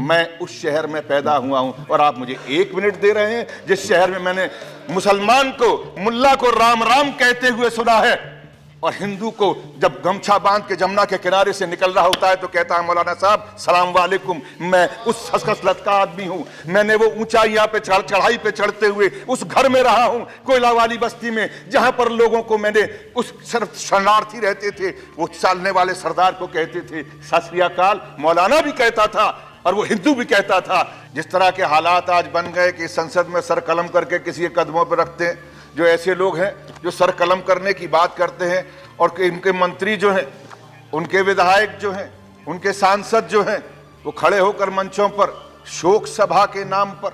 मैं उस शहर में पैदा हुआ हूं और आप मुझे 1 मिनट दे रहे हैं जिस शहर में मैंने मुसलमान को, मुल्ला को राम राम कहते हुए सुना है और हिंदू को जब गमछा बांध के जमुना के किनारे से निकल रहा होता है तो कहता है मौलाना साहब सलाम वालेकुम। मैं उस खसखसलत का आदमी हूं। मैंने वो ऊंचाइयां पे चढ़ाई पे चढ़ते हुए उस घर में रहा हूं, कोयला वाली बस्ती में, जहां पर लोगों को मैंने उस शरणार्थी रहते थे वो चालने वाले सरदार को कहते थे सत श्री अकाल। मौलाना भी कहता था और वो हिंदू भी कहता था। जिस तरह के हालात आज बन गए कि संसद में सर कलम करके किसी के कदमों पर रखते हैं, जो ऐसे लोग हैं जो सर कलम करने की बात करते हैं और इनके मंत्री जो हैं, उनके विधायक जो हैं, उनके सांसद जो हैं, वो खड़े होकर मंचों पर शोक सभा के नाम पर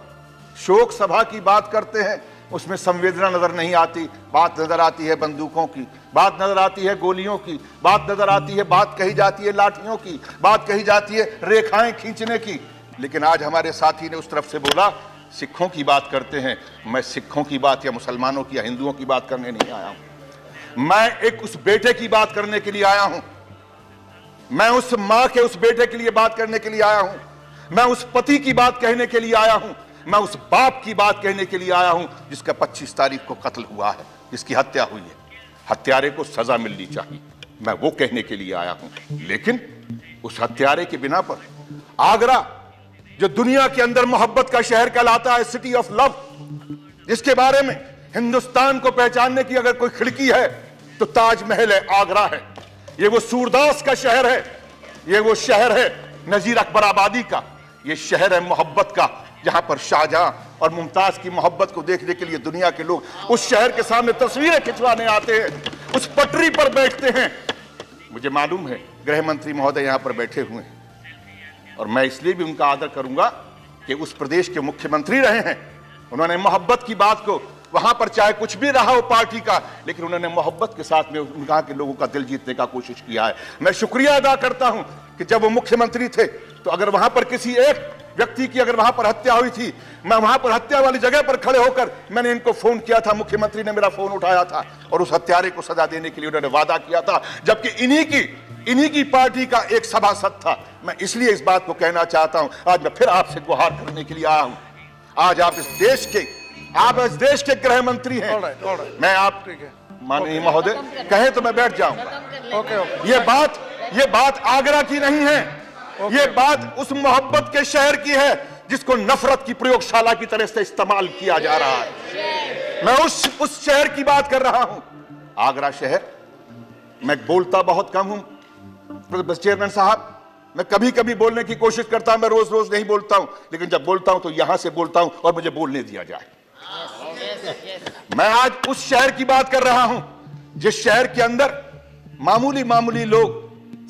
शोक सभा की बात करते हैं। उसमें संवेदना नजर नहीं आती, बात नजर आती है बंदूकों की, बात नजर आती है गोलियों की, बात नजर आती है, बात कही जाती है लाठियों की, बात कही जाती है रेखाएं खींचने की। लेकिन आज हमारे साथी ने उस तरफ से बोला सिखों की बात करते हैं। मैं सिखों की बात या मुसलमानों की या हिंदुओं की बात करने नहीं आया हूं। मैं एक उस बेटे की बात करने के लिए आया हूं। मैं उस मां के उस बेटे के लिए बात करने के लिए आया हूं। मैं उस पति की बात कहने के लिए आया हूं। मैं उस बाप की बात कहने के लिए आया हूं जिसका 25 तारीख को कत्ल हुआ है, जिसकी हत्या हुई है। हत्यारे को सजा मिलनी चाहिए, मैं वो कहने के लिए आया हूं। लेकिन उस हत्यारे के बिना पर आगरा जो दुनिया के अंदर मोहब्बत का शहर कहलाता है, सिटी ऑफ लव, जिसके बारे में हिंदुस्तान को पहचानने की अगर कोई खिड़की है तो ताजमहल है, आगरा है। ये वो सूरदास का शहर है, ये वो शहर है नजीर अकबर आबादी का, ये शहर है मोहब्बत का, जहां पर शाहजहां और मुमताज की मोहब्बत को देखने के लिए दुनिया के लोग उस शहर के सामने तस्वीरें खिंचवाने आते हैं, उस पटरी पर बैठते हैं। मुझे मालूम है गृह मंत्री महोदय यहां पर बैठे हुए हैं और मैं इसलिए भी उनका आदर करूंगा कि उस प्रदेश के मुख्यमंत्री रहे हैं। उन्होंने मोहब्बत की बात को वहां पर चाहे कुछ भी रहा हो पार्टी का, लेकिन उन्होंने मोहब्बत के साथ में वहां के लोगों का दिल जीतने का कोशिश किया है। मैं शुक्रिया अदा करता हूं कि जब वो मुख्यमंत्री थे तो अगर वहां पर किसी एक व्यक्ति की अगर वहां पर हत्या हुई थी, मैं वहां पर हत्या वाली जगह पर खड़े होकर मैंने इनको फोन किया था, मुख्यमंत्री ने मेरा फोन उठाया था और उस हत्यारे को सजा देने के लिए उन्होंने वादा किया था, जबकि इन्हीं की पार्टी का एक सभासद था। मैं इसलिए इस बात को कहना चाहता हूं, आज मैं फिर आपसे गुहार करने के लिए आया हूं। आज आप इस देश के गृह मंत्री हैं। मैं आप माननीय महोदय कहें तो मैं बैठ जाऊं। ये बात आगरा की नहीं है, ये बात उस मोहब्बत के शहर की है जिसको नफरत की प्रयोगशाला की तरह से इस्तेमाल किया जा रहा है। मैं उस शहर की बात कर रहा हूं, आगरा शहर। मैं बोलता बहुत कम हूं चेयरमैन साहब, मैं कभी कभी बोलने की कोशिश करता हूं, मैं रोज रोज नहीं बोलता हूं, लेकिन जब बोलता हूं तो यहां से बोलता हूं और मुझे बोलने दिया जाए। मैं आज उस शहर की बात कर रहा हूं जिस शहर के अंदर मामूली लोग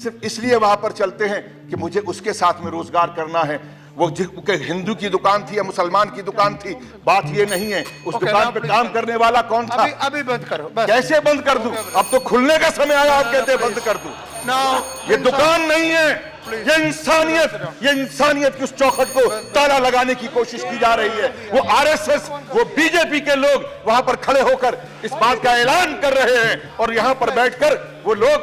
सिर्फ इसलिए वहां पर चलते हैं कि मुझे उसके साथ में रोजगार करना है। वो हिंदू की दुकान थी या मुसलमान की दुकान थी, बात ये नहीं है। उस दुकान पे काम करने वाला कौन था? अभी बंद करो। कैसे बंद कर दूं? अब तो खुलने का समय आया, आप कहते हैं बंद कर दूं। ये दुकान नहीं है, ये इंसानियत की उस चौखट को ताला लगाने की कोशिश की जा रही है। वो आरएसएस, वो बीजेपी के लोग वहां पर खड़े होकर इस बात का ऐलान कर रहे हैं और यहां पर बैठकर वो लोग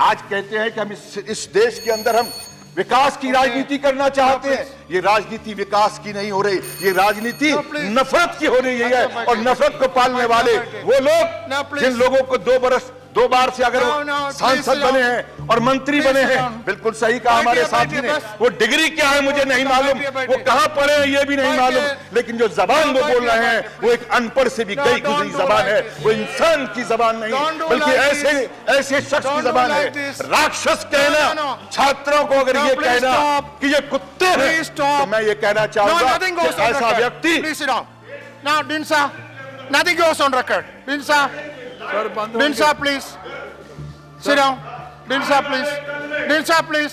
आज कहते हैं कि हम इस देश के अंदर हम विकास की राजनीति करना चाहते हैं। ये राजनीति विकास की नहीं हो रही, ये राजनीति नफरत की हो रही है। और नफरत को पालने वाले वो लोग जिन लोगों को 2 बार से अगर सांसद बने हैं और मंत्री बने हैं, बिल्कुल सही कहा हमारे साथी ने, वो डिग्री क्या है मुझे नहीं मालूम, वो कहां पढ़े हैं ये भी नहीं मालूम, लेकिन जो जबान वो बोल रहे हैं वो एक अनपढ़ से भी गई गुजरी जबान है। वो इंसान की जबान नहीं बल्कि ऐसे शख्स की जबान है। राक्षस कहना, छात्रों को अगर ये कहना कि ये कुत्ते हैं, तो मैं ये कहना चाहूंगा कि ऐसा व्यक्ति Nothing goes on record. Dinsa, please. Sit down. Dinsa, please.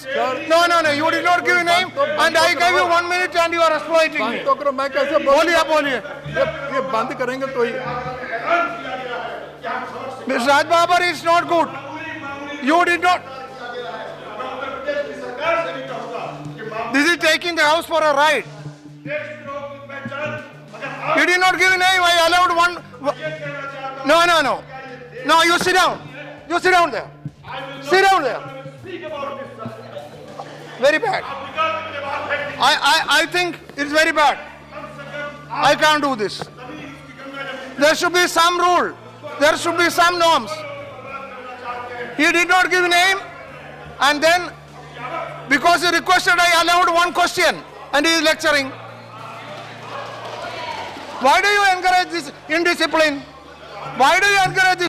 No. You did not give a name, and I gave you 1 minute, and you are exploiting me. तो करो, मैं कैसे बोलिए. ये बंद करेंगे तो ही। Mr. Raj Babar, it's not good. You did not. This is taking the house for a ride. You did not give a name. I allowed one. No, you sit down. You sit down there. Sit down there. Very bad. I think it's very bad. I can't do this. There should be some rule. There should be some norms. He did not give name, and then because he requested, I allowed one question, and he is lecturing. Why do you encourage this indiscipline? Why do you encourage this?